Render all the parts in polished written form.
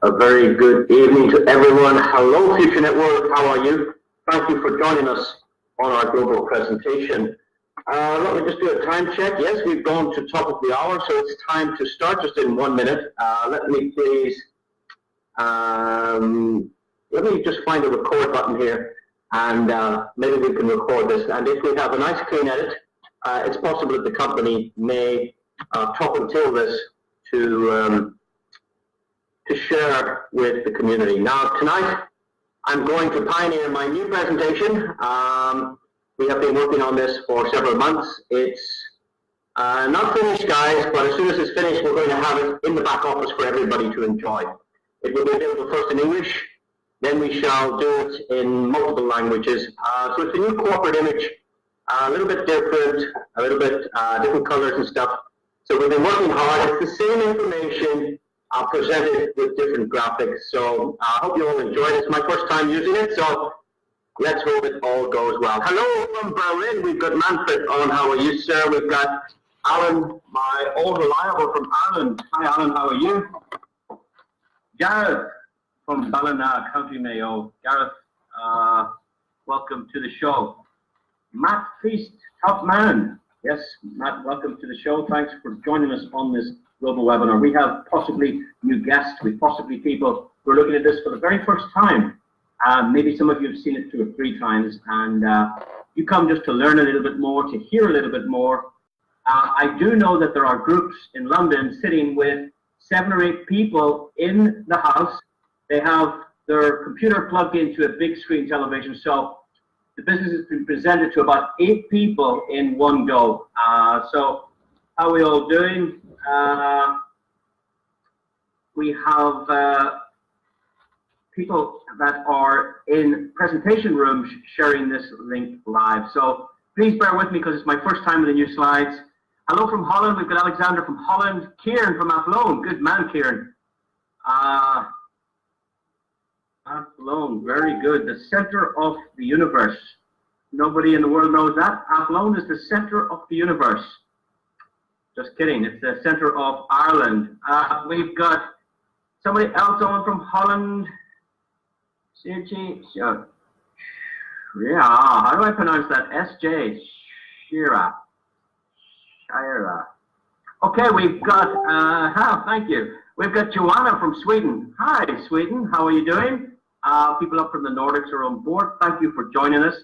A very good evening to everyone. Hello, Futurenet world. How are you? Thank you for joining us on our global presentation. Let me just do a time check. Yes, we've gone to top of the hour, so it's time to start just in 1 minute. Let me please, let me just find the record button here, and maybe we can record this. And if we have a nice clean edit, it's possible that the company may top until this to share with the community. Now, tonight, I'm going to pioneer my new presentation. We have been working on this for several months. It's not finished, guys, but as soon as it's finished, we're going to have it in the back office for everybody to enjoy. It will be available first in English, then we shall do it in multiple languages. So it's a new corporate image, a little bit different, a little bit different colors and stuff. So we've been working hard. It's the same information presented with different graphics. So I hope you all enjoy it. It's my first time using it, so let's hope it all goes well. Hello from Berlin. We've got Manfred on. How are you, sir? We've got Alan, my old reliable from Ireland. Hi, Alan. How are you? Gareth from Ballina, County Mayo. Gareth, welcome to the show. Matt Feast, top man. Yes, Matt, welcome to the show. Thanks for joining us on this global webinar. We have possibly new guests, with possibly people who are looking at this for the very first time. Maybe some of you have seen it 2 or 3 times, and you come just to learn a little bit more, to hear a little bit more. I do know that there are groups in London sitting with 7 or 8 people in the house. They have their computer plugged into a big screen television, so the business has been presented to about 8 people in one go. So how are we all doing? We have people that are in presentation rooms sharing this link live. So please bear with me because it's my first time with the new slides. Hello from Holland. We've got Alexander from Holland. Kieran from Athlone. Good man, Kieran. Athlone, very good. The center of the universe. Nobody in the world knows that. Athlone is the center of the universe. Just kidding. It's the center of Ireland. We've got somebody else on from Holland. Yeah, how do I pronounce that? S.J. Shira. Okay, we've got, thank you. We've got Joanna from Sweden. Hi, Sweden. How are you doing? People up from the Nordics are on board. Thank you for joining us.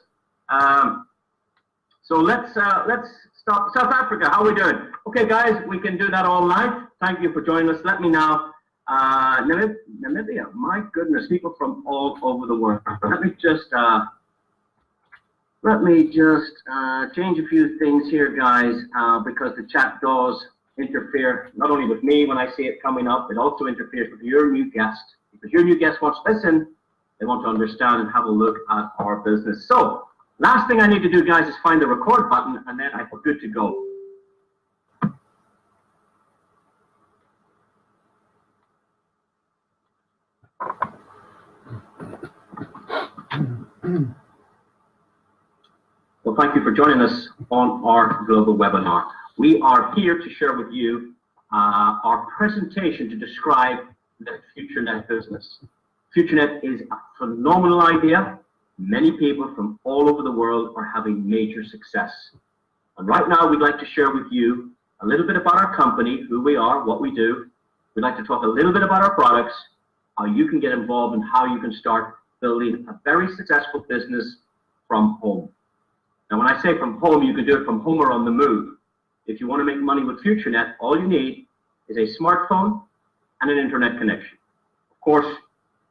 So let's stop. South Africa, how are we doing? Okay, guys, we can do that all night. Thank you for joining us. Let me now, Namibia, my goodness, people from all over the world. Let me just change a few things here, guys, because the chat does interfere, not only with me when I see it coming up, it also interferes with your new guest. Because your new guest wants to listen, they want to understand and have a look at our business. So, last thing I need to do, guys, is find the record button, and then I'm good to go. Well, thank you for joining us on our global webinar. We are here to share with you our presentation to describe the Futurenet business. Futurenet is a phenomenal idea. Many people from all over the world are having major success. And right now, we'd like to share with you a little bit about our company, who we are, what we do. We'd like to talk a little bit about our products, how you can get involved, and how you can start building a very successful business from home. Now, when I say from home, you can do it from home or on the move. If you want to make money with Futurenet, all you need is a smartphone and an internet connection. Of course,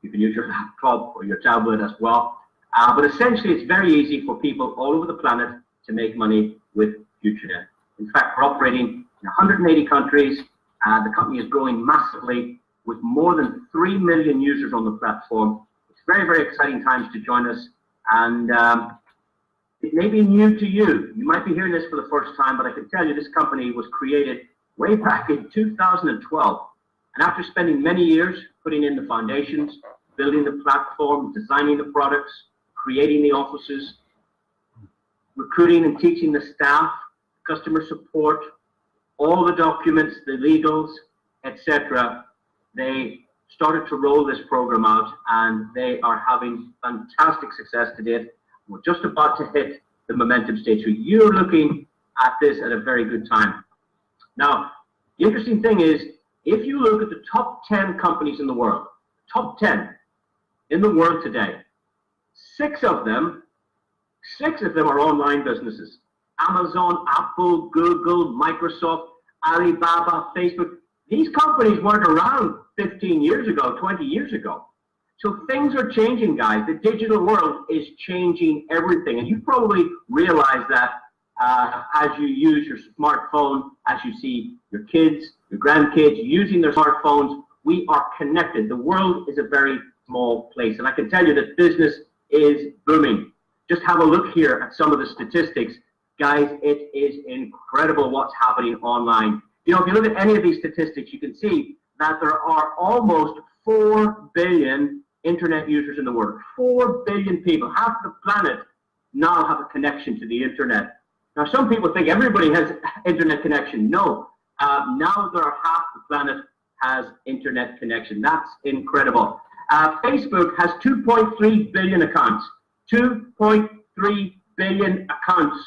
you can use your laptop or your tablet as well. But essentially, it's very easy for people all over the planet to make money with Futurenet. In fact, we're operating in 180 countries. The company is growing massively with more than 3 million users on the platform. It's very, very exciting times to join us. And it may be new to you. You might be hearing this for the first time, but I can tell you this company was created way back in 2012. And after spending many years putting in the foundations, building the platform, designing the products, creating the offices, recruiting and teaching the staff, customer support, all the documents, the legals, etc., they started to roll this program out, and they are having fantastic success to date. We're just about to hit the momentum stage. So you're looking at this at a very good time. Now, the interesting thing is, if you look at the top 10 companies in the world, top 10 in the world today, six of them are online businesses. Amazon, Apple, Google, Microsoft, Alibaba, Facebook. These companies weren't around 15 years ago, 20 years ago. So things are changing, guys. The digital world is changing everything. And you probably realize that as you use your smartphone, as you see your kids, your grandkids using their smartphones, we are connected. The world is a very small place. And I can tell you that business is booming. Just have a look here at some of the statistics. Guys, it is incredible what's happening online. You know, if you look at any of these statistics, you can see that there are almost 4 billion internet users in the world. 4 billion people. Half the planet now have a connection to the internet. Now, some people think everybody has internet connection. No. Now there are half the planet has internet connection. That's incredible. Facebook has 2.3 billion accounts. 2.3 billion accounts.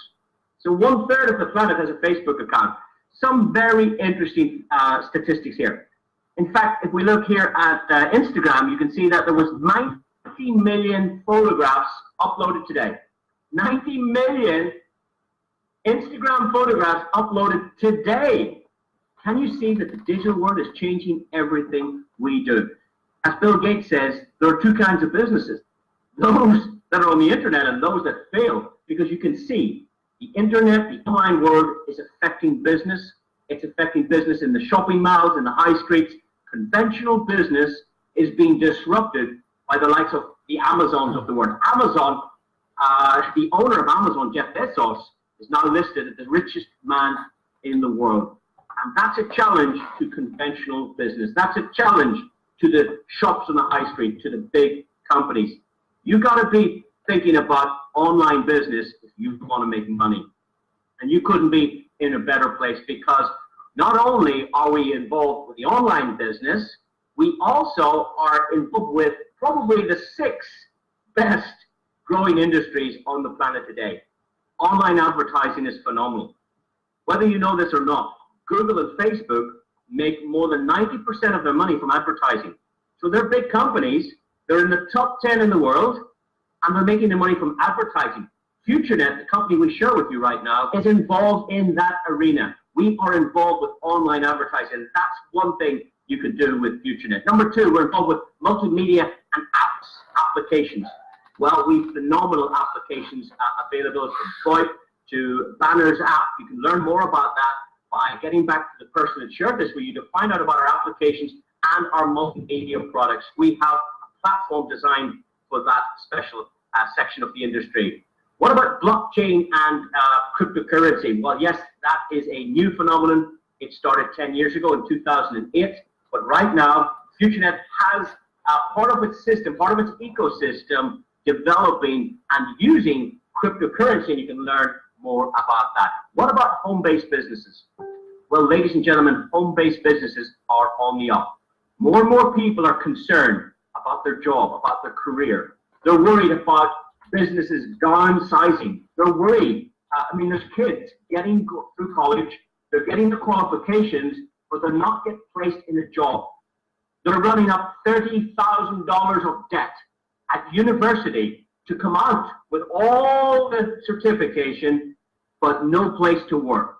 So 1/3 of the planet has a Facebook account. Some very interesting statistics here. In fact, if we look here at Instagram, you can see that there was 90 million photographs uploaded today. 90 million Instagram photographs uploaded today. Can you see that the digital world is changing everything we do? As Bill Gates says, there are two kinds of businesses. Those that are on the internet and those that fail, because you can see the internet, the online world is affecting business. It's affecting business in the shopping malls, in the high streets. Conventional business is being disrupted by the likes of the Amazons of the world. Amazon, the owner of Amazon, Jeff Bezos, is now listed as the richest man in the world. And that's a challenge to conventional business. That's a challenge to the shops on the high street, to the big companies. You've got to be thinking about online business if you want to make money. And you couldn't be in a better place, because not only are we involved with the online business, we also are involved with probably the 6 best growing industries on the planet today. Online advertising is phenomenal. Whether you know this or not, Google and Facebook make more than 90% of their money from advertising. So they're big companies. They're in the top 10 in the world, and they're making their money from advertising. Futurenet, the company we share with you right now, is involved in that arena. We are involved with online advertising. That's one thing you could do with Futurenet. Number 2, we're involved with multimedia and applications. Well, we've phenomenal applications available from VoIP to Banners app. You can learn more about that by getting back to the person that shared this with you to find out about our applications and our multimedia products. We have a platform designed for that special section of the industry. What about blockchain and cryptocurrency? Well, yes, that is a new phenomenon. It started 10 years ago in 2008, but right now, Futurenet has part of its system, part of its ecosystem developing and using cryptocurrency, and you can learn more about that. What about home-based businesses? Well, ladies and gentlemen, home-based businesses are on the up. More and more people are concerned about their job, about their career. They're worried about businesses downsizing. They're worried. There's kids getting through college. They're getting the qualifications, but they're not getting placed in a job. They're running up $30,000 of debt at university to come out with all the certification, but no place to work.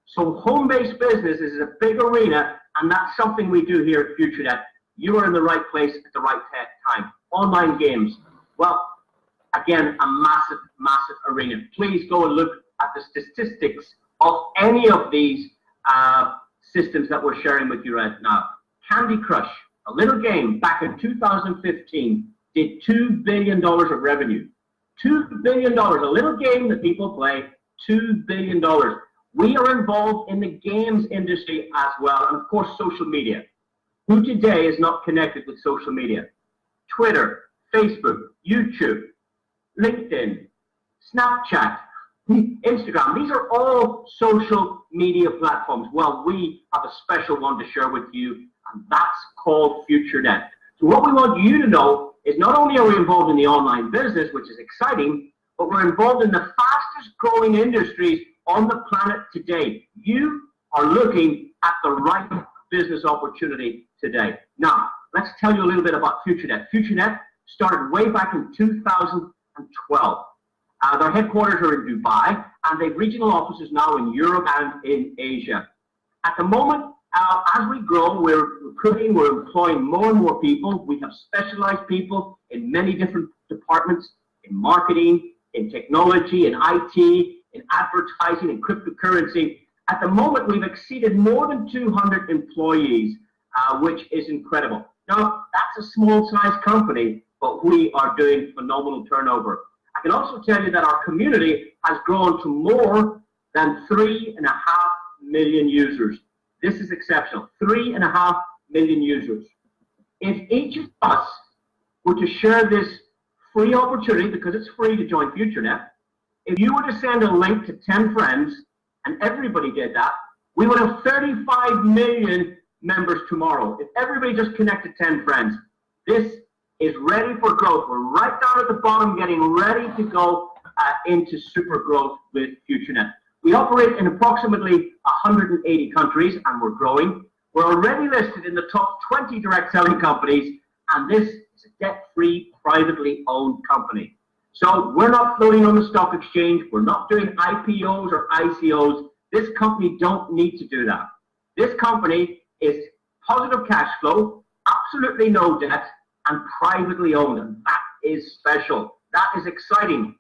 So home-based business is a big arena, and that's something we do here at Futurenet. You are in the right place at the right time. Online games. Well, again, a massive, massive arena. Please go and look at the statistics of any of these systems that we're sharing with you right now. Candy Crush, a little game back in 2015, did $2 billion of revenue. $2 billion, a little game that people play, $2 billion. We are involved in the games industry as well, and of course, social media. Who today is not connected with social media? Twitter, Facebook, YouTube, LinkedIn, Snapchat, Instagram. These are all social media platforms. Well, we have a special one to share with you, and that's called Futurenet. So what we want you to know is not only are we involved in the online business, which is exciting, but we're involved in the fastest growing industries on the planet today. You are looking at the right business opportunity today. Now, let's tell you a little bit about Futurenet. Futurenet started way back in 2012. Their headquarters are in Dubai, and they have regional offices now in Europe and in Asia. At the moment, as we grow, we're recruiting, we're employing more and more people. We have specialized people in many different departments, in marketing, in technology, in IT, in advertising, in cryptocurrency. At the moment, we've exceeded more than 200 employees, which is incredible. Now, that's a small-sized company, but we are doing phenomenal turnover. I can also tell you that our community has grown to more than 3.5 million users. This is exceptional, 3.5 million users. If each of us were to share this free opportunity, because it's free to join Futurenet, if you were to send a link to 10 friends, and everybody did that, we would have 35 million members tomorrow. If everybody just connected 10 friends, this is ready for growth. We're right down at the bottom, getting ready to go into super growth with Futurenet. We operate in approximately 180 countries, and we're growing. We're already listed in the top 20 direct selling companies, and this is a debt-free, privately owned company. So we're not floating on the stock exchange. We're not doing IPOs or ICOs. This company don't need to do that. This company is positive cash flow, absolutely no debt, and privately owned. And that is special. That is exciting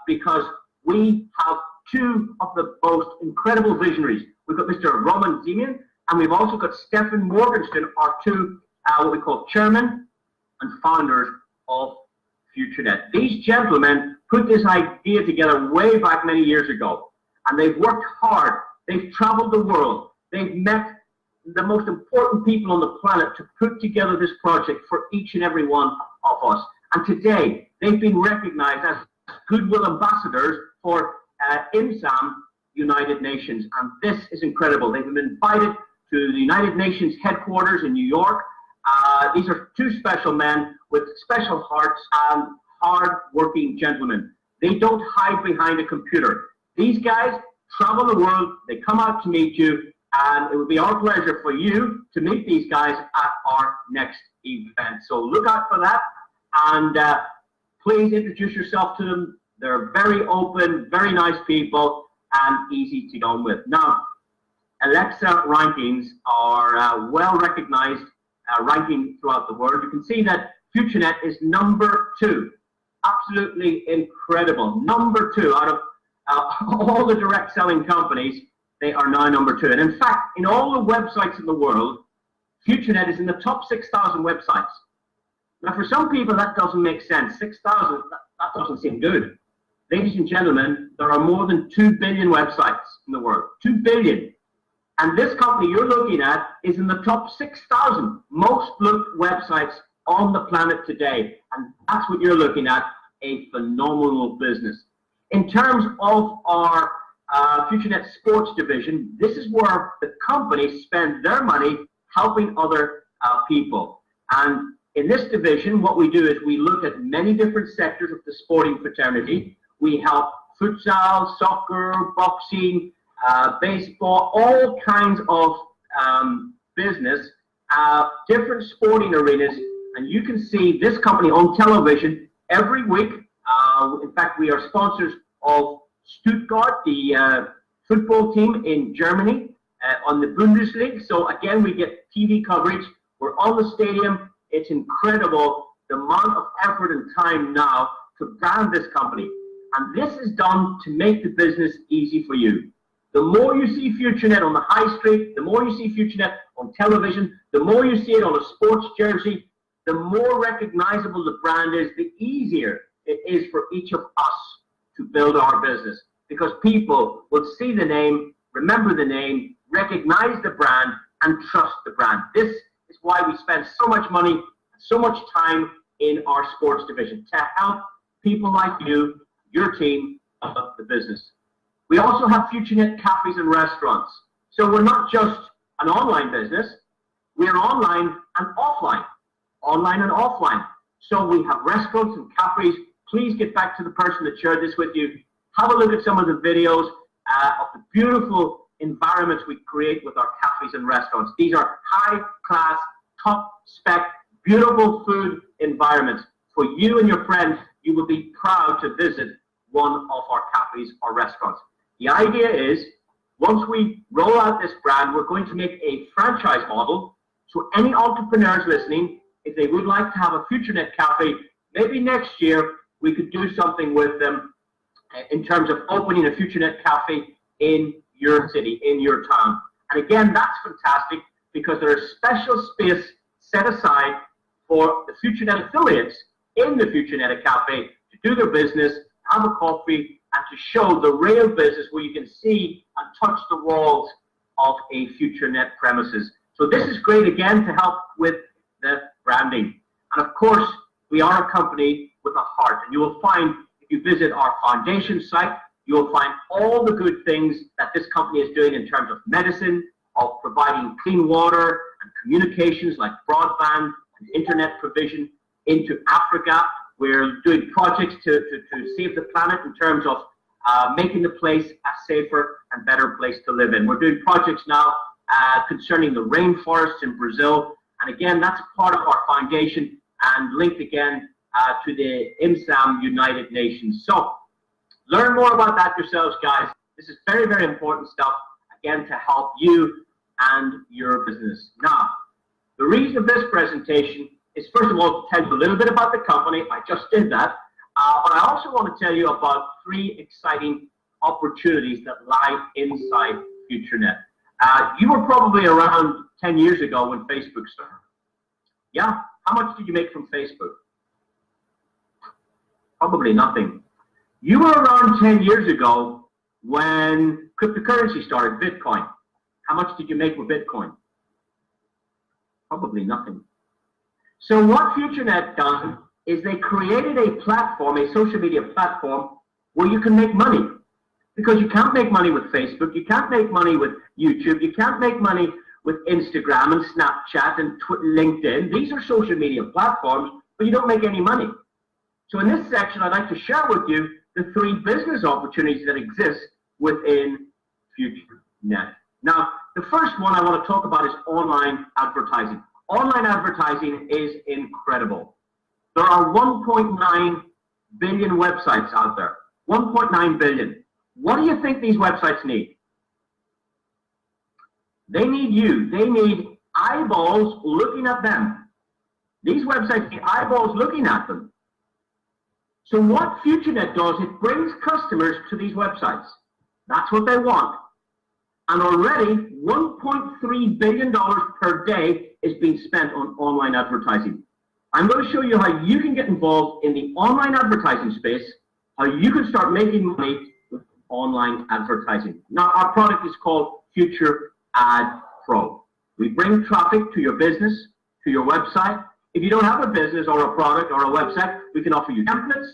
because we have two of the most incredible visionaries. We've got Mr. Roman Zemian, and we've also got Stefan Morgenstern, our two what we call chairmen and founders of Futurenet. These gentlemen put this idea together way back many years ago, and they've worked hard. They've traveled the world. They've met the most important people on the planet to put together this project for each and every one of us. And today, they've been recognized as goodwill ambassadors for IMSAM United Nations, and this is incredible. They've been invited to the United Nations headquarters in New York. These are two special men with special hearts and hard-working gentlemen. They don't hide behind a computer. These guys travel the world. They come out to meet you, and it would be our pleasure for you to meet these guys at our next event. So look out for that, and please introduce yourself to them. They're very open, very nice people, and easy to get on with. Now, Alexa rankings are well-recognized ranking throughout the world. You can see that Futurenet is number 2. Absolutely incredible. Number 2 out of all the direct selling companies, they are now number 2. And in fact, in all the websites in the world, Futurenet is in the top 6,000 websites. Now, for some people, that doesn't make sense. 6,000, that doesn't seem good. Ladies and gentlemen, there are more than 2 billion websites in the world. 2 billion. And this company you're looking at is in the top 6,000 most looked websites on the planet today. And that's what you're looking at, a phenomenal business. In terms of our Futurenet Sports division, this is where the company spends their money helping other people. And in this division, what we do is we look at many different sectors of the sporting fraternity. We help futsal, soccer, boxing, baseball, all kinds of business, different sporting arenas. And you can see this company on television every week. In fact, we are sponsors of Stuttgart, the football team in Germany, on the Bundesliga. So again, we get TV coverage. We're on the stadium. It's incredible the amount of effort and time now to brand this company. And this is done to make the business easy for you. The more you see Futurenet on the high street, the more you see Futurenet on television, the more you see it on a sports jersey, the more recognizable the brand is, the easier it is for each of us to build our business. Because people will see the name, remember the name, recognize the brand, and trust the brand. This is why we spend so much money, so much time in our sports division, to help people like you, your team, of the business. We also have Futurenet cafes and restaurants. So we're not just an online business, we're online and offline. online and offline. So we have restaurants and cafes. Please get back to the person that shared this with you. Have a look at some of the videos of the beautiful environments we create with our cafes and restaurants. These are high-class, top-spec, beautiful food environments. For you and your friends, you will be proud to visit one of our cafes or restaurants. The idea is, once we roll out this brand, we're going to make a franchise model. So any entrepreneurs listening, if they would like to have a Futurenet cafe, maybe next year we could do something with them in terms of opening a Futurenet cafe in your city, in your town. And again, that's fantastic because there is special space set aside for the Futurenet affiliates in the Futurenet cafe to do their business, have a coffee, and to show the real business where you can see and touch the walls of a Futurenet premises. So this is great again to help with the branding. And of course, we are a company with a heart, and you will find if you visit our foundation site, you will find all the good things that this company is doing in terms of medicine, of providing clean water and communications like broadband and internet provision into Africa. We're doing projects to save the planet in terms of making the place a safer and better place to live in. We're doing projects now concerning the rainforests in Brazil. And again, that's part of our foundation and linked again to the IMSAM United Nations. So learn more about that yourselves, guys. This is very, very important stuff, again, to help you and your business. Now, the reason of this presentation is, first of all, to tell you a little bit about the company. I just did that. But I also want to tell you about 3 exciting opportunities that lie inside Futurenet. You were probably around 10 years ago when Facebook started. Yeah? How much did you make from Facebook? Probably nothing. You were around 10 years ago when cryptocurrency started, Bitcoin. How much did you make with Bitcoin? Probably nothing. So what Futurenet done is they created a platform, a social media platform, where you can make money. Because you can't make money with Facebook, you can't make money with YouTube, you can't make money with Instagram and Snapchat and LinkedIn. These are social media platforms, but you don't make any money. So in this section, I'd like to share with you the 3 business opportunities that exist within Futurenet. Now, the first one I want to talk about is online advertising. Online advertising is incredible. There are 1.9 billion websites out there. 1.9 billion. What do you think these websites need? They need you. They need eyeballs looking at them. These websites need eyeballs looking at them. So what Futurenet does, it brings customers to these websites. That's what they want. And already $1.3 billion per day is being spent on online advertising. I'm going to show you how you can get involved in the online advertising space, how you can start making money with online advertising. Now, our product is called Future Ad Pro. We bring traffic to your business, to your website. If you don't have a business or a product or a website, we can offer you templates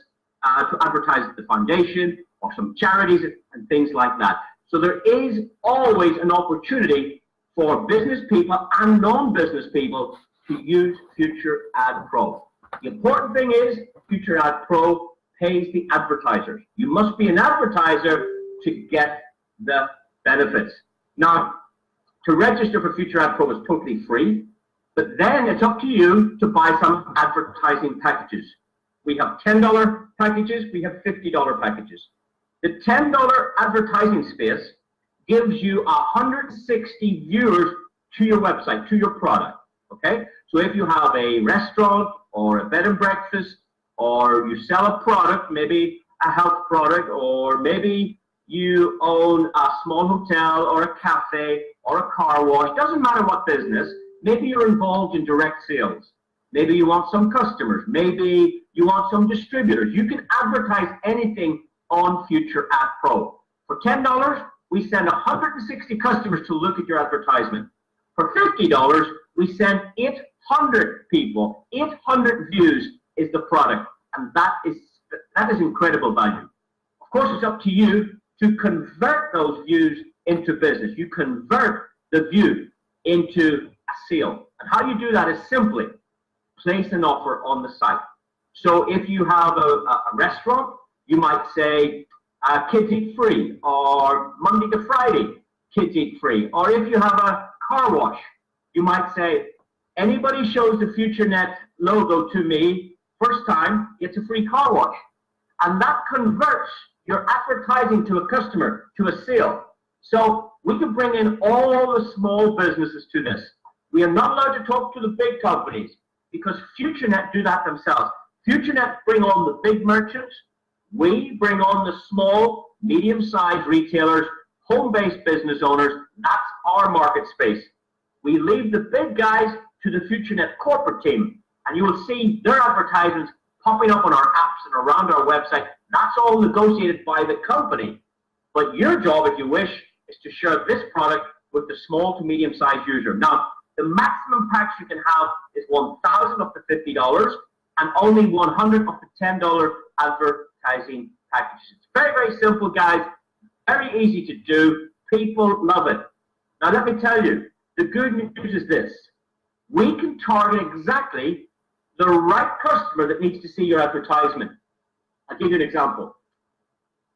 to advertise at the foundation or some charities and things like that. So there is always an opportunity for business people and non-business people to use Future Ad Pro. The important thing is Future Ad Pro pays the advertisers. You must be an advertiser to get the benefits. Now, to register for Future Ad Pro is totally free, but then it's up to you to buy some advertising packages. We have $10 packages, we have $50 packages. The $10 advertising space gives you 160 viewers to your website, to your product, okay? So if you have a restaurant or a bed and breakfast, or you sell a product, maybe a health product, or maybe you own a small hotel or a cafe or a car wash, doesn't matter what business, maybe you're involved in direct sales. Maybe you want some customers, maybe you want some distributors. You can advertise anything on Future Ad Pro. For $10, we send 160 customers to look at your advertisement. For $50, we send 800 people. 800 views is the product, and that is incredible value. Of course, it's up to you to convert those views into business. You convert the view into a sale. And how you do that is simply place an offer on the site. So if you have a restaurant, you might say kids eat free, or Monday to Friday, kids eat free. Or if you have a car wash, you might say, anybody shows the Futurenet logo to me first time gets a free car wash. And that converts your advertising to a customer, to a sale. So we can bring in all the small businesses to this. We are not allowed to talk to the big companies because Futurenet do that themselves. Futurenet bring on the big merchants. We bring on the small, medium-sized retailers, home-based business owners. That's our market space. We leave the big guys to the Futurenet corporate team, and you will see their advertisements popping up on our apps and around our website. That's all negotiated by the company. But your job, if you wish, is to share this product with the small to medium-sized user. Now, the maximum packs you can have is $1,000 up to $50, and only $100 up to $10 advertising packages. It's very, very simple, guys. Very easy to do. People love it. Now, let me tell you, the good news is this. We can target exactly the right customer that needs to see your advertisement. I'll give you an example.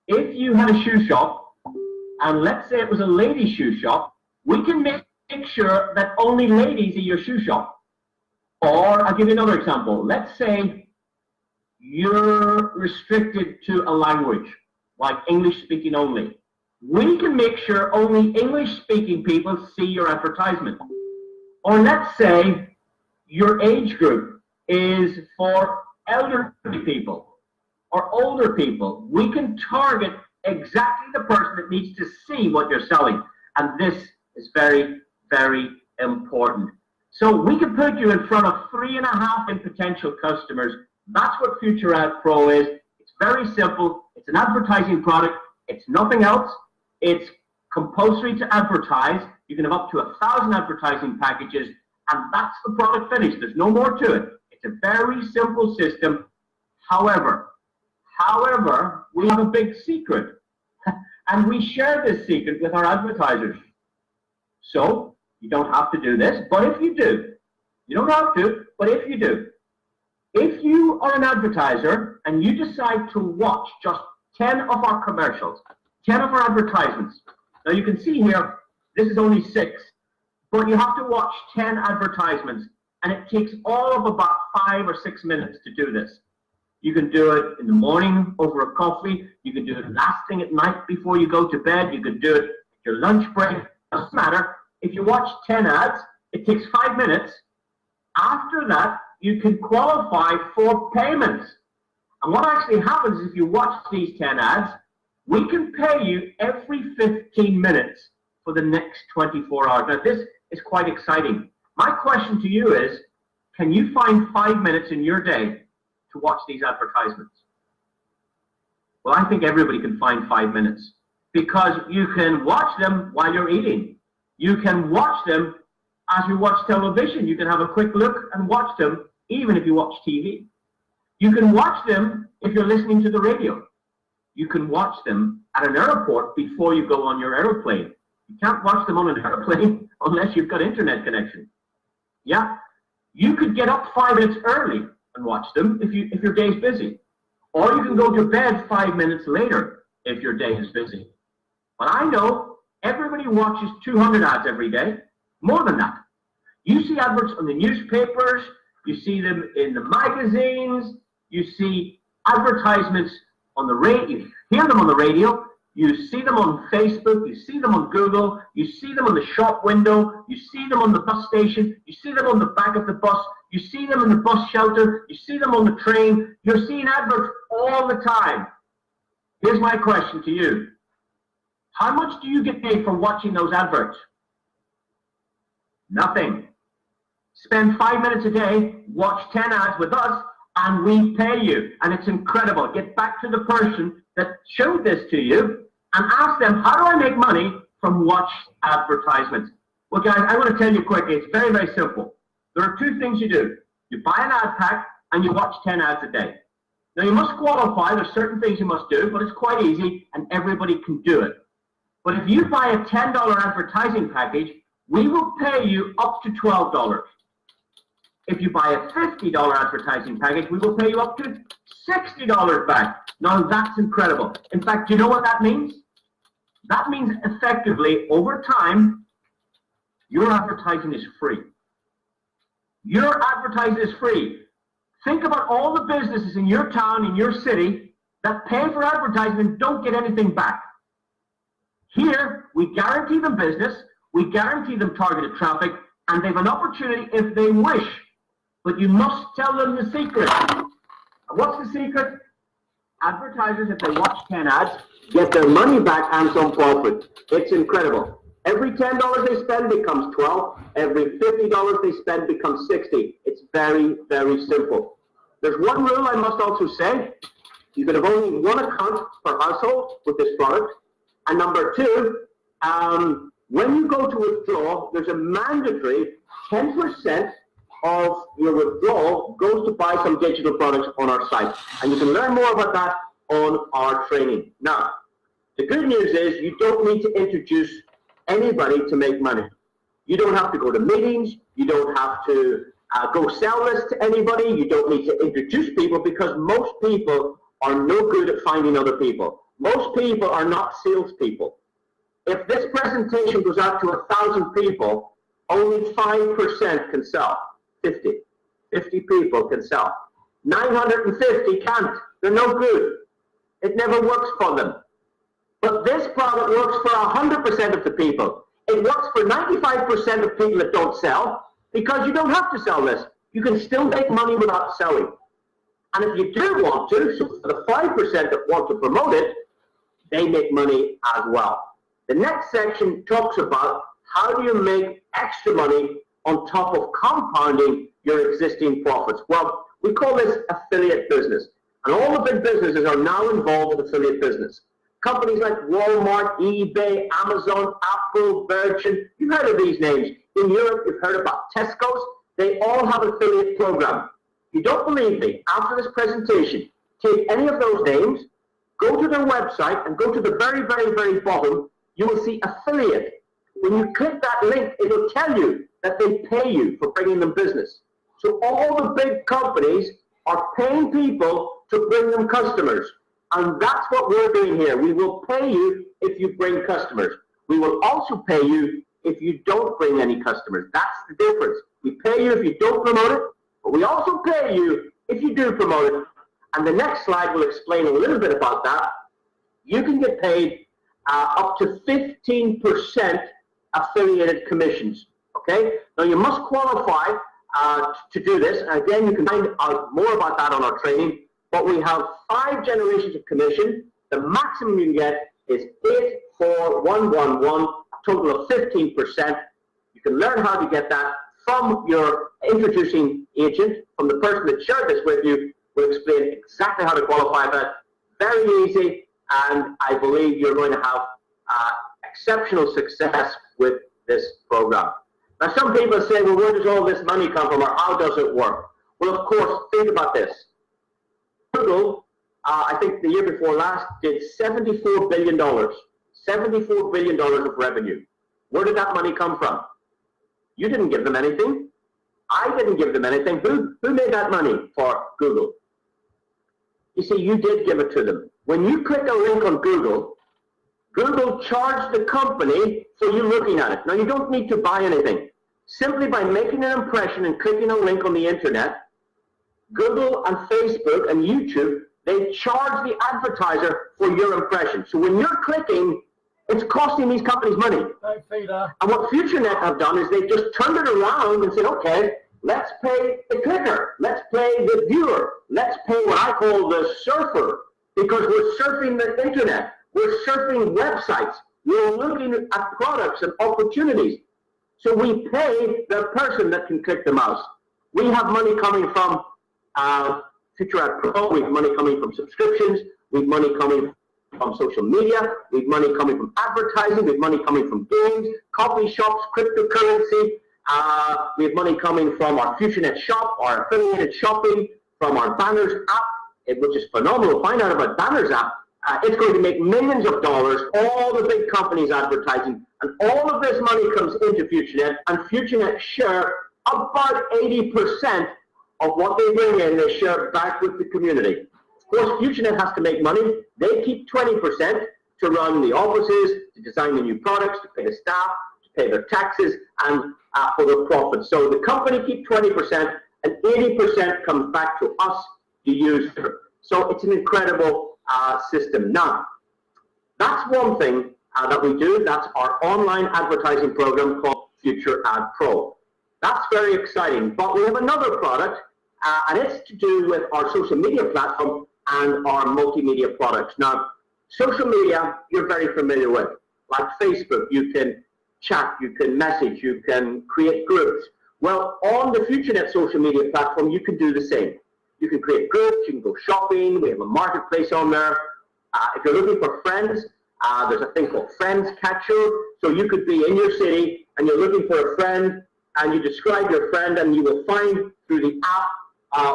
If you had a shoe shop, and let's say it was a ladies' shoe shop, we can make sure that only ladies in your shoe shop. Or I'll give you another example. Let's say you're restricted to a language, like English speaking only. We can make sure only English speaking people see your advertisement. Or let's say your age group is for elderly people or older people. We can target exactly the person that needs to see what you're selling. And this is very, very important. So we can put you in front of 3.5 million potential customers. That's what Futurenet Pro is. It's very simple. It's an advertising product. It's nothing else. It's compulsory to advertise. You can have up to 1,000 advertising packages, and that's the product finished. There's no more to it. It's a very simple system. However, we have a big secret, and we share this secret with our advertisers. So you don't have to do this, but if you do, you don't have to, but if you do, if you are an advertiser and you decide to watch just 10 of our commercials, 10 of our advertisements. Now you can see here, this is only 6, but you have to watch 10 advertisements, and it takes all of about 5 or 6 minutes to do this. You can do it in the morning over a coffee. You can do it last thing at night before you go to bed. You can do it at your lunch break. It doesn't matter. If you watch 10 ads, it takes 5 minutes. After that, you can qualify for payments. And what actually happens is if you watch these 10 ads, we can pay you every 15 minutes for the next 24 hours. Now, this is quite exciting. My question to you is, can you find 5 minutes in your day to watch these advertisements? Well, I think everybody can find 5 minutes because you can watch them while you're eating. You can watch them as you watch television. You can have a quick look and watch them even if you watch TV. You can watch them if you're listening to the radio. You can watch them at an airport before you go on your airplane. You can't watch them on an airplane unless you've got internet connection. Yeah, you could get up 5 minutes early and watch them if your day's busy. Or you can go to bed 5 minutes later if your day is busy. But I know everybody watches 200 ads every day, more than that. You see adverts on the newspapers, you see them in the magazines, you see advertisements on the radio, you hear them on the radio, you see them on Facebook, you see them on Google, you see them on the shop window, you see them on the bus station, you see them on the back of the bus, you see them in the bus shelter, you see them on the train, you're seeing adverts all the time. Here's my question to you. How much do you get paid for watching those adverts? Nothing. Spend 5 minutes a day, watch 10 ads with us, and we pay you. And it's incredible. Get back to the person that showed this to you and ask them, how do I make money from watch advertisements? Well, guys, I want to tell you quickly. It's very, very simple. There are 2 things you do. You buy an ad pack and you watch 10 ads a day. Now, you must qualify. There's certain things you must do, but it's quite easy and everybody can do it. But if you buy a $10 advertising package, we will pay you up to $12. If you buy a $50 advertising package, we will pay you up to $60 back. Now that's incredible. In fact, do you know what that means? That means effectively, over time, your advertising is free. Your advertising is free. Think about all the businesses in your town, in your city, that pay for advertising and don't get anything back. Here, we guarantee them business, we guarantee them targeted traffic, and they have an opportunity if they wish. But you must tell them the secret. What's the secret? Advertisers, if they watch 10 ads, get their money back and some profit. It's incredible. Every $10 they spend becomes 12. Every $50 they spend becomes 60. It's very, very simple. There's one rule I must also say. You can have only one account per household with this product. And number two, when you go to withdraw, there's a mandatory 10% of your withdrawal goes to buy some digital products on our site. And you can learn more about that on our training. Now, the good news is you don't need to introduce anybody to make money. You don't have to go to meetings. You don't have to go sell this to anybody. You don't need to introduce people because most people are no good at finding other people. Most people are not salespeople. If this presentation goes out to 1,000 people, only 5% can sell. 50 people can sell. 950 can't. They're no good. It never works for them. But this product works for 100% of the people. It works for 95% of people that don't sell because you don't have to sell this. You can still make money without selling. And if you do want to, so for the 5% that want to promote it, they make money as well. The next section talks about how do you make extra money on top of compounding your existing profits. Well, we call this affiliate business. And all the big businesses are now involved in affiliate business. Companies like Walmart, eBay, Amazon, Apple, Virgin, you've heard of these names. In Europe, you've heard about Tesco's. They all have affiliate programs. If you don't believe me, after this presentation, take any of those names, go to their website, and go to the very, very, very bottom, you will see affiliate. When you click that link, it will tell you that they pay you for bringing them business. So all the big companies are paying people to bring them customers. And that's what we're doing here. We will pay you if you bring customers. We will also pay you if you don't bring any customers. That's the difference. We pay you if you don't promote it, but we also pay you if you do promote it. And the next slide will explain a little bit about that. You can get paid up to 15% affiliated commissions. Okay? Now you must qualify to do this. And again, you can find out more about that on our training. But we have 5 generations of commission. The maximum you can get is 84111, a total of 15%. You can learn how to get that from your introducing agent, from the person that shared this with you. We'll explain exactly how to qualify that. Very easy, and I believe you're going to have exceptional success with this program. Now, some people say, well, where does all this money come from, or how does it work? Well, of course, think about this. Google, I think the year before last, did $74 billion. $74 billion of revenue. Where did that money come from? You didn't give them anything. I didn't give them anything. Who made that money for Google? You see, you did give it to them. When you click a link on Google, Google charged the company for you looking at it. Now, you don't need to buy anything. Simply by making an impression and clicking a link on the internet, Google and Facebook and YouTube, they charge the advertiser for your impression. So when you're clicking, it's costing these companies money. And what Futurenet have done is they've just turned it around and said, okay, let's pay the clicker, let's pay the viewer, let's pay what I call the surfer, because we're surfing the internet, we're surfing websites, we're looking at products and opportunities. So we pay the person that can click the mouse. We have money coming from Futurenet Pro, we have money coming from subscriptions, we have money coming from social media, we have money coming from advertising, we have money coming from games, coffee shops, cryptocurrency, we have money coming from our Futurenet shop, our affiliated shopping, from our Banners app, which is phenomenal. Find out about Banners app. It's going to make millions of dollars, all the big companies advertising, and all of this money comes into Futurenet, and Futurenet share about 80% of what they bring in, they share back with the community. Of course, Futurenet has to make money. They keep 20% to run the offices, to design the new products, to pay the staff, to pay their taxes, and for their profits. So the company keeps 20%, and 80% comes back to us, the user. So it's an incredible system. Now, that's one thing that we do. That's our online advertising program called Future Ad Pro. That's very exciting. But we have another product, and it's to do with our social media platform and our multimedia products. Now, social media, you're very familiar with. Like Facebook, you can chat, you can message, you can create groups. Well, on the Futurenet social media platform, you can do the same. You can create groups, you can go shopping, we have a marketplace on there. If you're looking for friends, there's a thing called Friends Catcher. So you could be in your city and you're looking for a friend and you describe your friend and you will find through the app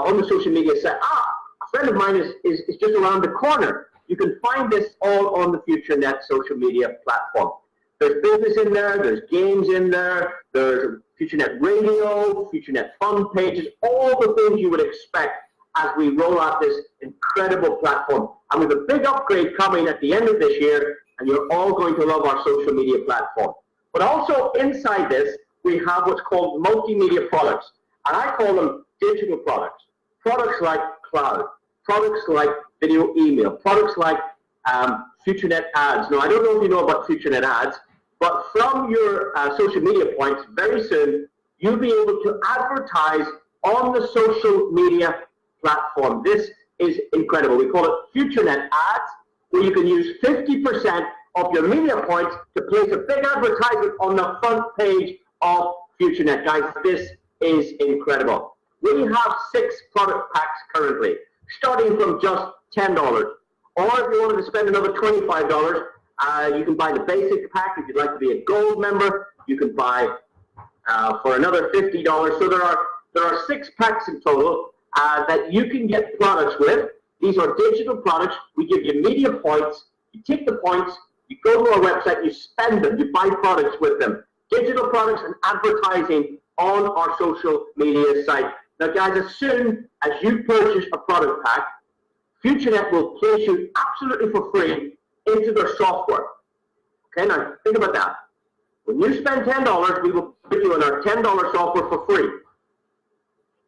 on the social media site, a friend of mine is just around the corner. You can find this all on the Futurenet social media platform. There's business in there, there's games in there, there's Futurenet radio, Futurenet fun pages, all the things you would expect as we roll out this incredible platform. And we have a big upgrade coming at the end of this year, and you're all going to love our social media platform. But also inside this, we have what's called multimedia products. And I call them digital products. Products like cloud, products like video email, products like Futurenet ads. Now, I don't know if you know about Futurenet ads, but from your social media points, very soon, you'll be able to advertise on the social media platform. This is incredible. We call it Futurenet ads, where you can use 50% of your media points to place a big advertisement on the front page of Futurenet. Guys, this is incredible. We have 6 product packs currently, starting from just $10. Or if you wanted to spend another $25, you can buy the basic pack. If you'd like to be a gold member, you can buy for another $50. So there are 6 packs in total that you can get products with. These are digital products. We give you media points. You take the points, you go to our website, you spend them, you buy products with them. Digital products and advertising on our social media site. Now, guys, as soon as you purchase a product pack, Futurenet will place you absolutely for free into their software. Okay, now think about that. When you spend $10, we will put you in our $10 software for free.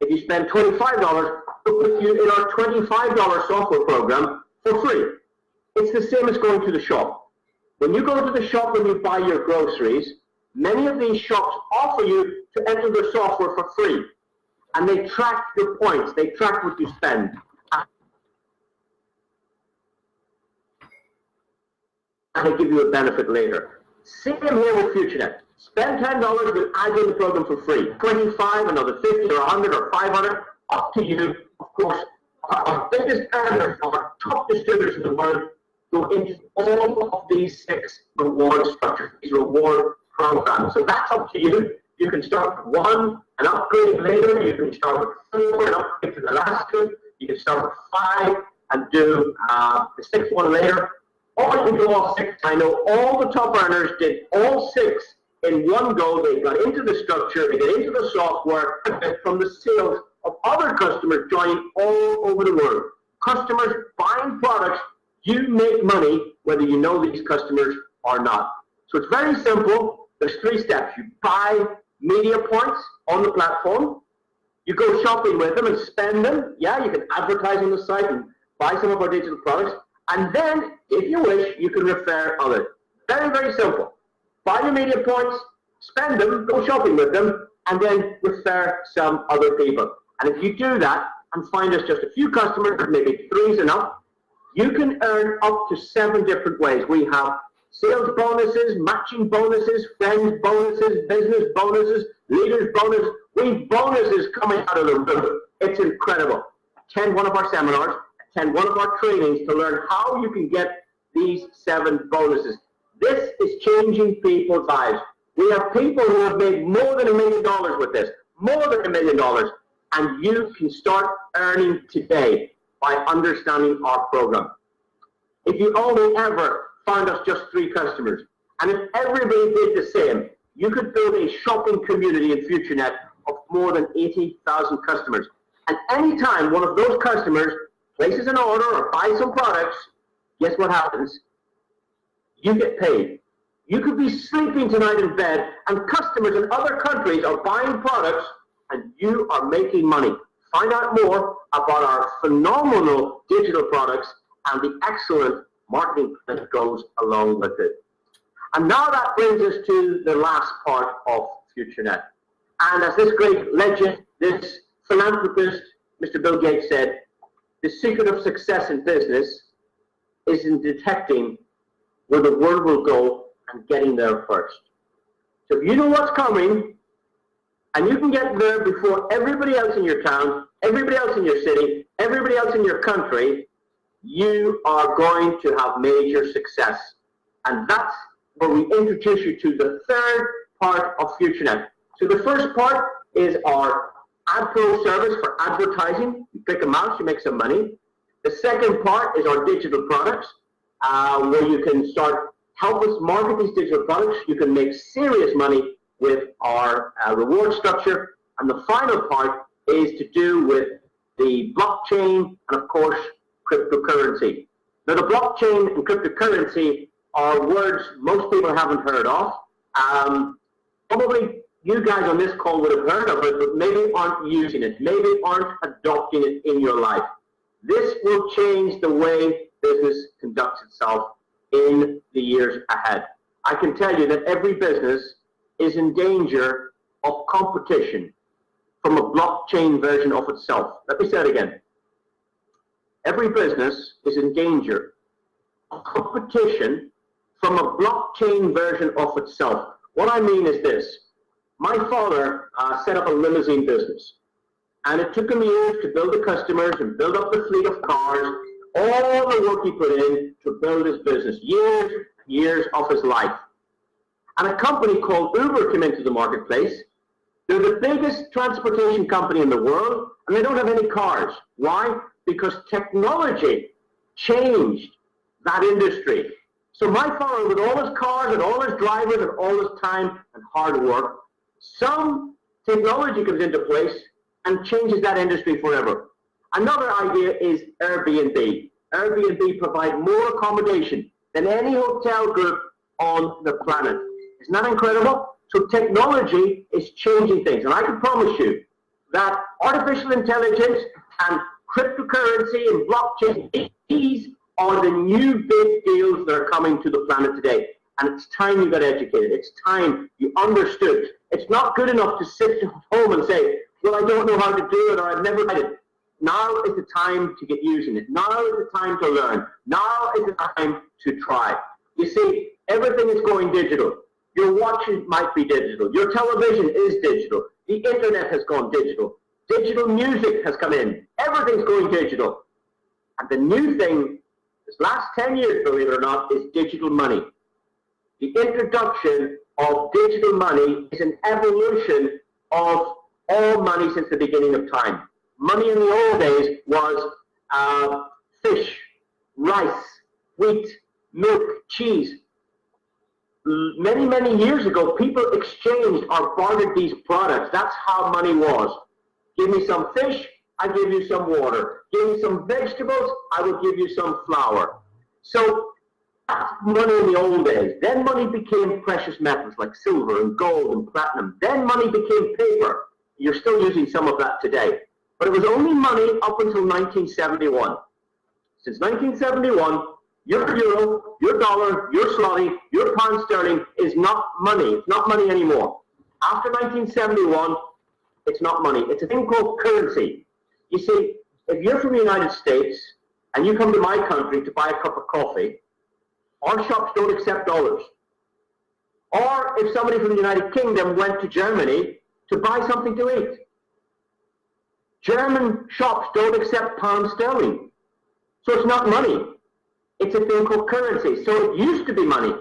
If you spend $25, we'll put you in our $25 software program for free. It's the same as going to the shop. When you go to the shop and you buy your groceries, many of these shops offer you to enter their software for free. And they track your points. They track what you spend. And they give you a benefit later. Same here with Futurenet. Spend $10, we'll add you in the program for free. $25, another $50 or $100 or $500, up to you. Of course, our biggest earners, our top distributors in the world, go into all of these 6 reward structures, these reward programs. So that's up to you. You can start with 1 and upgrade later. You can start with 4 and upgrade to the last 2. You can start with 5 and do the 6th one later. Or you can do all 6. I know all the top earners did all 6 in one go. They got into the structure, they got into the software from the sales of other customers joining all over the world. Customers buying products, you make money whether you know these customers or not. So it's very simple. There's 3 steps. You buy media points on the platform. You go shopping with them and spend them. Yeah, you can advertise on the site and buy some of our digital products. And then, if you wish, you can refer others. Very, very simple. Buy your media points, spend them, go shopping with them, and then refer some other people. And if you do that and find us just a few customers, maybe 3 is enough, you can earn up to 7 different ways. We have sales bonuses, matching bonuses, friends bonuses, business bonuses, leaders bonuses. We have bonuses coming out of the roof. It's incredible. Attend one of our seminars, attend one of our trainings to learn how you can get these 7 bonuses. This is changing people's lives. We have people who have made more than $1 million with this, more than $1 million, and you can start earning today by understanding our program. If you only ever found us just 3 customers, and if everybody did the same, you could build a shopping community in Futurenet of more than 80,000 customers. And anytime one of those customers places an order or buys some products, guess what happens? You get paid. You could be sleeping tonight in bed, and customers in other countries are buying products, and you are making money. Find out more about our phenomenal digital products and the excellent marketing that goes along with it. And now that brings us to the last part of Futurenet. And as this great legend, this philanthropist, Mr. Bill Gates said, the secret of success in business is in detecting where the world will go and getting there first. So if you know what's coming, and you can get there before everybody else in your town, everybody else in your city, everybody else in your country, you are going to have major success. And that's where we introduce you to the third part of Futurenet. So the first part is our AdPro service for advertising. You click a mouse, you make some money. The second part is our digital products, where you can start help us market these digital products. You can make serious money with our reward structure. And the final part is to do with the blockchain and, of course, cryptocurrency. Now, the blockchain and cryptocurrency are words most people haven't heard of. Probably you guys on this call would have heard of it, but maybe aren't using it, maybe aren't adopting it in your life. This will change the way business conducts itself in the years ahead. I can tell you that every business is in danger of competition from a blockchain version of itself. Let me say it again. Every business is in danger of competition from a blockchain version of itself. What I mean is this. My father set up a limousine business, and it took him years to build the customers and build up the fleet of cars, all the work he put in to build his business, years of his life. And a company called Uber came into the marketplace. They're the biggest transportation company in the world, and they don't have any cars. Why? Because technology changed that industry. So my father, with all his cars and all his drivers and all his time and hard work, some technology comes into place and changes that industry forever. Another idea is Airbnb. Airbnb provide more accommodation than any hotel group on the planet. Isn't that incredible? So technology is changing things. And I can promise you that artificial intelligence and cryptocurrency and blockchain, these are the new big deals that are coming to the planet today. And it's time you got educated. It's time you understood. It's not good enough to sit at home and say, well, I don't know how to do it, or I've never tried it. Now is the time to get using it. Now is the time to learn. Now is the time to try. You see, everything is going digital. Your watch might be digital. Your television is digital. The internet has gone digital. Digital music has come in. Everything's going digital. And the new thing, this last 10 years, believe it or not, is digital money. The introduction of digital money is an evolution of all money since the beginning of time. Money in the old days was fish, rice, wheat, milk, cheese. Many, many years ago, people exchanged or bartered these products. That's how money was. Give me some fish, I give you some water. Give me some vegetables, I will give you some flour. So that's money in the old days. Then money became precious metals like silver and gold and platinum. Then money became paper. You're still using some of that today. But it was only money up until 1971. Since 1971, your euro, your dollar, your zloty, your pound sterling is not money. It's not money anymore. After 1971, it's not money. It's a thing called currency. You see, if you're from the United States and you come to my country to buy a cup of coffee, our shops don't accept dollars. Or if somebody from the United Kingdom went to Germany to buy something to eat, German shops don't accept pound sterling. So it's not money. It's a thing called currency. So it used to be money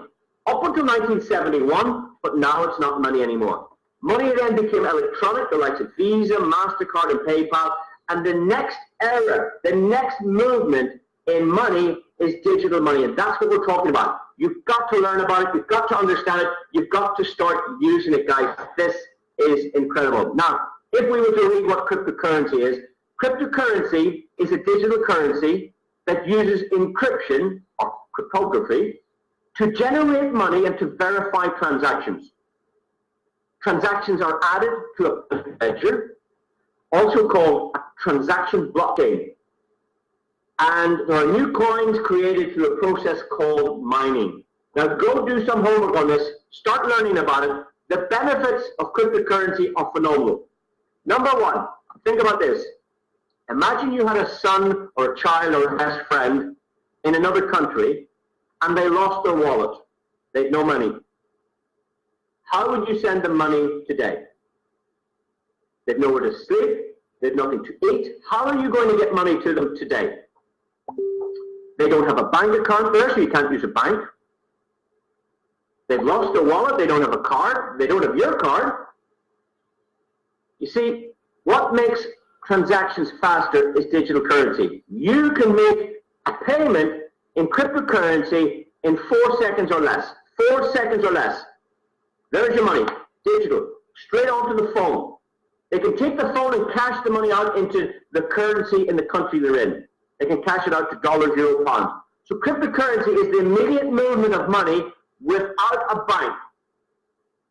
up until 1971, but now it's not money anymore. Money then became electronic, the likes of Visa, MasterCard, and PayPal. And the next era, the next movement in money is digital money. And that's what we're talking about. You've got to learn about it. You've got to understand it. You've got to start using it, guys. This is incredible. Now, if we were to read what cryptocurrency is a digital currency that uses encryption or cryptography to generate money and to verify transactions. Transactions are added to a ledger, also called a transaction blockchain. And there are new coins created through a process called mining. Now go do some homework on this, start learning about it. The benefits of cryptocurrency are phenomenal. Number one, think about this. Imagine you had a son or a child or a best friend in another country and they lost their wallet. They had no money. How would you send them money today? They had nowhere to sleep. They had nothing to eat. How are you going to get money to them today? They don't have a bank account there, so you can't use a bank. They've lost their wallet. They don't have a card. They don't have your card. You see, what makes transactions faster is digital currency. You can make a payment in cryptocurrency in 4 seconds or less. 4 seconds or less. There's your money, digital, straight onto the phone. They can take the phone and cash the money out into the currency in the country they're in. They can cash it out to dollars, euro, pounds. So cryptocurrency is the immediate movement of money without a bank.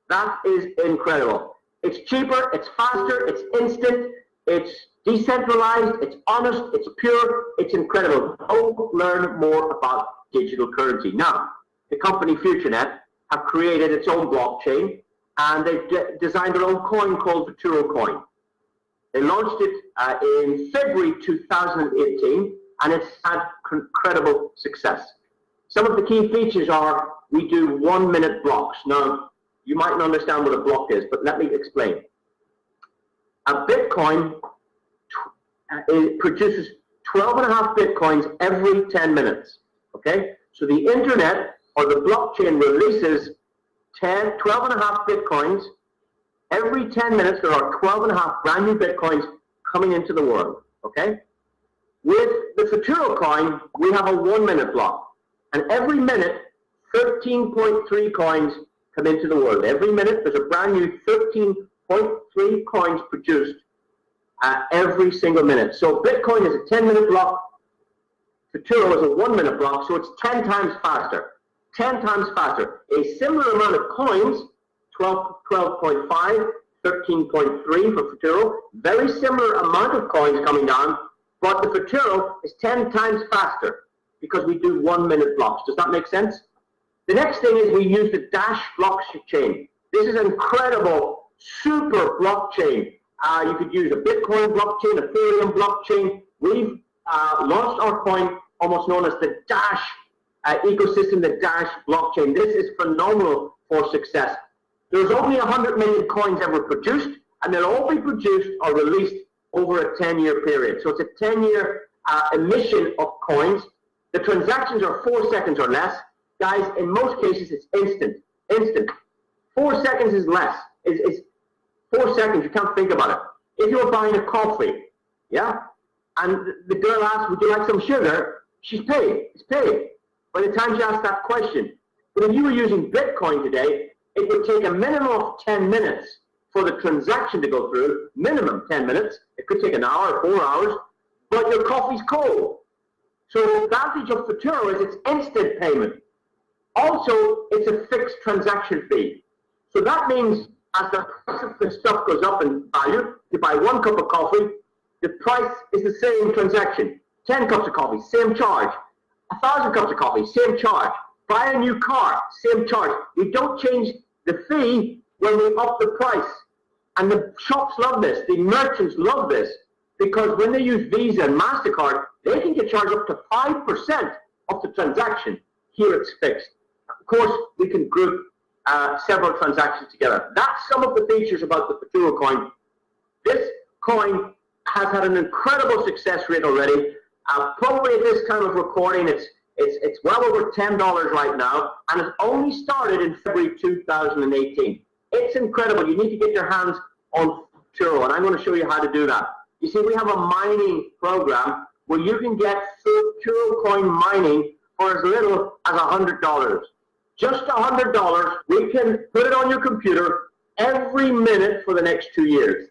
That is incredible. It's cheaper, it's faster, it's instant, it's decentralized, it's honest, it's pure, it's incredible. Go learn more about digital currency. Now, the company Futurenet have created its own blockchain, and they've designed their own coin called Futuro coin. They launched it in February 2018, and it's had incredible success. Some of the key features are we do 1-minute blocks. Now, you might not understand what a block is, but let me explain. A Bitcoin produces 12.5 Bitcoins every 10 minutes, okay? So the internet or the blockchain releases 12.5 Bitcoins. Every 10 minutes, there are 12.5 brand new Bitcoins coming into the world, okay? With the Futuro coin, we have a 1-minute block. And every minute, 13.3 coins come into the world. Every minute, there's a brand new 13.3 coins produced every single minute. So Bitcoin is a 10-minute block. Futuro is a 1-minute block, so it's 10 times faster. 10 times faster. A similar amount of coins, 12.5, 13.3 for Futuro. Very similar amount of coins coming down, but the Futuro is 10 times faster because we do 1-minute blocks. Does that make sense? The next thing is we use the Dash blockchain. This is an incredible, super blockchain. You could use a Bitcoin blockchain, Ethereum blockchain. We've launched our coin, almost known as the Dash ecosystem, the Dash blockchain. This is phenomenal for success. There's only 100 million coins ever produced, and they'll all be produced or released over a 10-year period. So it's a 10-year emission of coins. The transactions are 4 seconds or less. Guys, in most cases, it's instant. Instant. 4 seconds is less. It's 4 seconds. You can't think about it. If you're buying a coffee, yeah, and the girl asks, would you like some sugar? She's paid. It's paid. By the time she asks that question. But if you were using Bitcoin today, it would take a minimum of 10 minutes for the transaction to go through. Minimum 10 minutes. It could take an hour or 4 hours, but your coffee's cold. So the advantage of Futuro is it's instant payment. Also, it's a fixed transaction fee. So that means as the price of the stuff goes up in value, you buy 1 cup of coffee, the price is the same transaction. 10 cups of coffee, same charge. 1,000 cups of coffee, same charge. Buy a new car, same charge. We don't change the fee when we up the price. And the shops love this, the merchants love this, because when they use Visa and MasterCard, they can get charged up to 5% of the transaction. Here it's fixed. Of course, we can group several transactions together. That's some of the features about the Futuro coin. This coin has had an incredible success rate already. Probably at this time of recording, it's well over $10 right now, and it's only started in February 2018. It's incredible. You need to get your hands on Futuro, and I'm going to show you how to do that. You see, we have a mining program where you can get Futuro coin mining for as little as $100. Just $100, we can put it on your computer every minute for the next 2 years.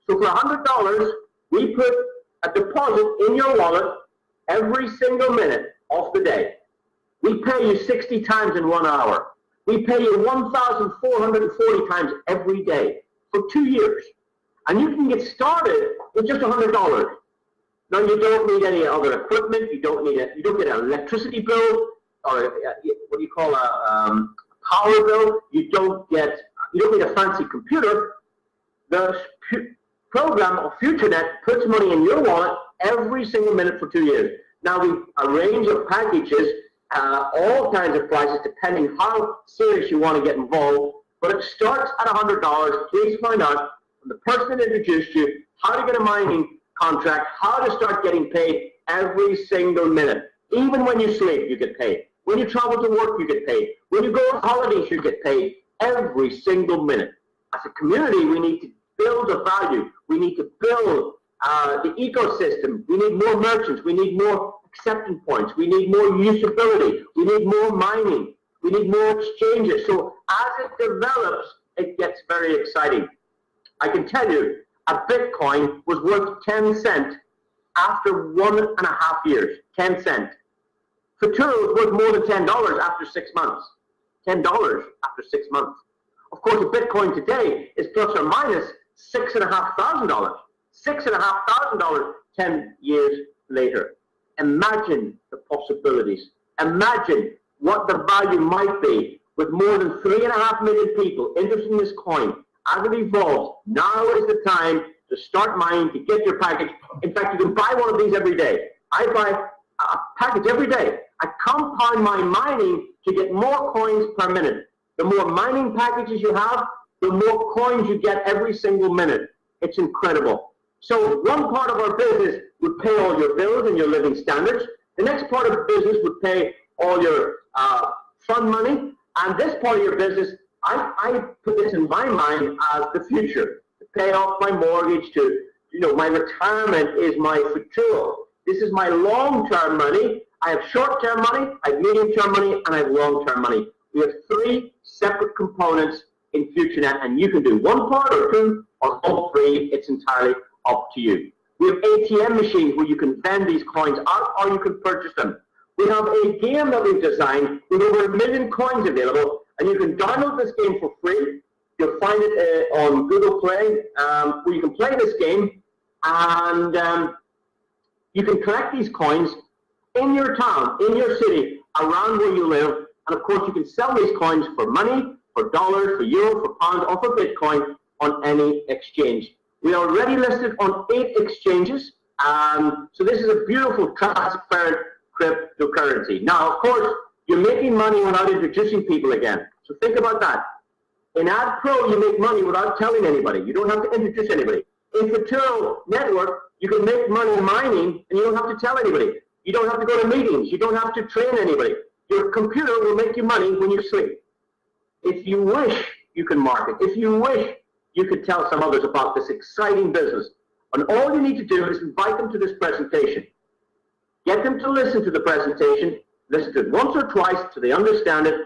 So for $100, we put a deposit in your wallet every single minute of the day. We pay you 60 times in 1 hour. We pay you 1,440 times every day for 2 years. And you can get started with just $100. Now, you don't need any other equipment. You don't get an electricity bill or what do you call a power bill. You don't need a fancy computer. The program of Futurenet puts money in your wallet every single minute for 2 years. Now, a range of packages, all kinds of prices, depending how serious you want to get involved. But it starts at $100. Please find out from the person that introduced you how to get a mining contract, how to start getting paid every single minute. Even when you sleep, you get paid. When you travel to work, you get paid. When you go on holidays, you get paid every single minute. As a community, we need to build a value. We need to build the ecosystem. We need more merchants. We need more acceptance points. We need more usability. We need more mining. We need more exchanges. So as it develops, it gets very exciting. I can tell you, a Bitcoin was worth 10 cents after 1.5 years. 10 cents. Futurenet was worth more than $10 after 6 months. $10 after 6 months. Of course, a Bitcoin today is plus or minus $6,500. $6,500 10 years later. Imagine the possibilities. Imagine what the value might be with more than 3.5 million people interested in this coin. As it evolves, now is the time to start mining, to get your package. In fact, you can buy one of these every day. I buy a package every day. I compound my mining to get more coins per minute. The more mining packages you have, the more coins you get every single minute. It's incredible. So one part of our business would pay all your bills and your living standards. The next part of the business would pay all your fund money. And this part of your business, I put this in my mind as the future. To pay off my mortgage, my retirement is my future. This is my long-term money. I have short-term money, I have medium-term money, and I have long-term money. We have 3 separate components in Futurenet, and you can do one part or 2 or all 3. It's entirely up to you. We have ATM machines where you can vend these coins out or you can purchase them. We have a game that we've designed with over 1 million coins available, and you can download this game for free. You'll find it on Google Play, where you can play this game, and you can collect these coins in your town, in your city, around where you live, and of course you can sell these coins for money, for dollars, for euro, for pounds, or for Bitcoin on any exchange. We are already listed on 8 exchanges, so this is a beautiful transparent cryptocurrency. Now, of course, you're making money without introducing people again. So think about that. In Ad Pro, you make money without telling anybody. You don't have to introduce anybody. In Futurenet Network, you can make money mining, and you don't have to tell anybody. You don't have to go to meetings. You don't have to train anybody. Your computer will make you money when you sleep. If you wish, you can market. If you wish, you could tell some others about this exciting business. And all you need to do is invite them to this presentation. Get them to listen to the presentation, listen to it once or twice till they understand it,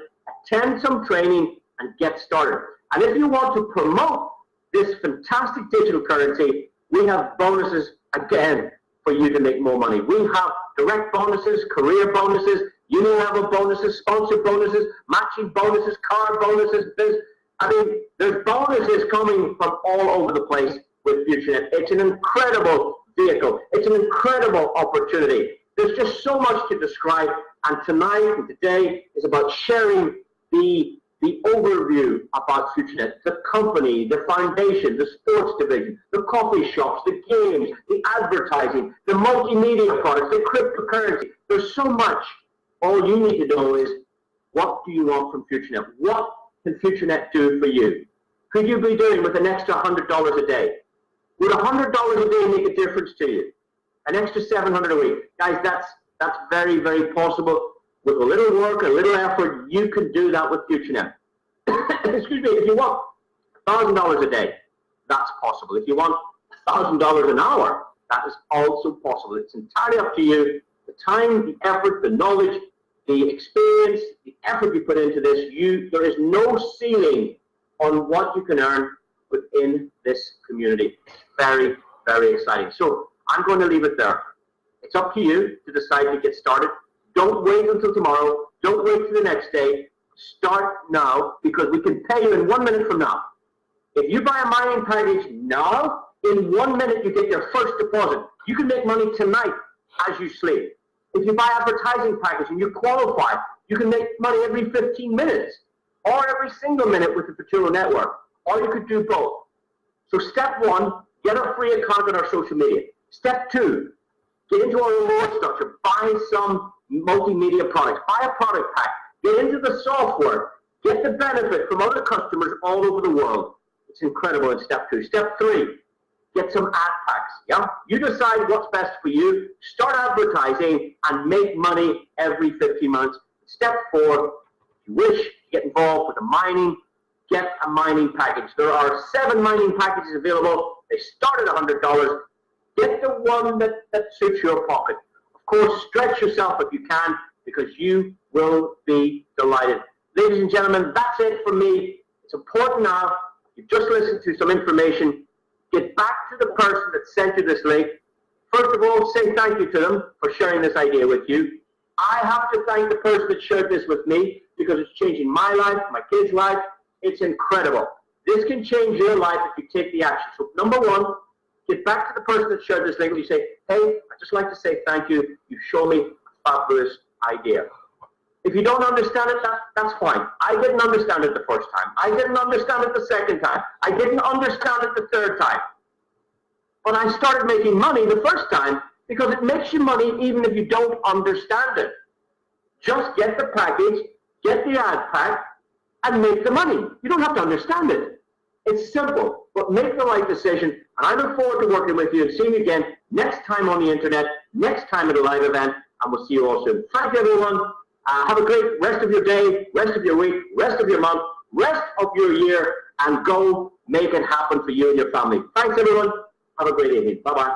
attend some training, and get started. And if you want to promote this fantastic digital currency, we have bonuses again for you to make more money. We have direct bonuses, career bonuses, unilevel bonuses, sponsor bonuses, matching bonuses, car bonuses. There's bonuses coming from all over the place with Futurenet. It's an incredible vehicle. It's an incredible opportunity. There's just so much to describe, and tonight and today is about sharing the overview about Futurenet, the company, the foundation, the sports division, the coffee shops, the games, the advertising, the multimedia products, the cryptocurrency. There's so much. All you need to know is, what do you want from Futurenet? What can Futurenet do for you? Could you be doing with an extra $100 a day? Would $100 a day make a difference to you? An extra $700 a week? Guys, that's very, very possible. With a little work, a little effort, you can do that with Futurenet. Excuse me, if you want $1,000 a day, that's possible. If you want $1,000 an hour, that is also possible. It's entirely up to you. The time, the effort, the knowledge, the experience, the effort you put into this, there is no ceiling on what you can earn within this community. very, very exciting. So I'm going to leave it there. It's up to you to decide to get started. Don't wait until tomorrow. Don't wait till the next day. Start now, because we can pay you in 1 minute from now. If you buy a mining package now, in 1 minute you get your first deposit. You can make money tonight as you sleep. If you buy advertising package and you qualify, you can make money every 15 minutes or every single minute with the Futurenet network. Or you could do both. So step one, get a free account on our social media. Step two, get into our reward structure. Buy some multimedia products. Buy a product pack. Get into the software. Get the benefit from other customers all over the world. It's incredible in step two. Step three, get some ad packs. Yeah? You decide what's best for you. Start advertising and make money every 15 months. Step four, if you wish to get involved with the mining, get a mining package. There are 7 mining packages available. They start at $100. Get the one that suits your pocket. Of course, stretch yourself if you can, because you will be delighted. Ladies and gentlemen, that's it for me. It's important now. You've just listened to some information. Get back to the person that sent you this link. First of all, say thank you to them for sharing this idea with you. I have to thank the person that shared this with me, because it's changing my life, my kids' life. It's incredible. This can change your life if you take the action. So number one, get back to the person that shared this link and you say, hey, I'd just like to say thank you. You show me a fabulous idea. If you don't understand it, that's fine. I didn't understand it the first time. I didn't understand it the second time. I didn't understand it the third time. But I started making money the first time, because it makes you money even if you don't understand it. Just get the package, get the ad pack, and make the money. You don't have to understand it. It's simple, but make the right decision. And I look forward to working with you and seeing you again next time on the internet, next time at a live event, and we'll see you all soon. Thank you, everyone. Have a great rest of your day, rest of your week, rest of your month, rest of your year, and go make it happen for you and your family. Thanks, everyone. Have a great evening. Bye-bye.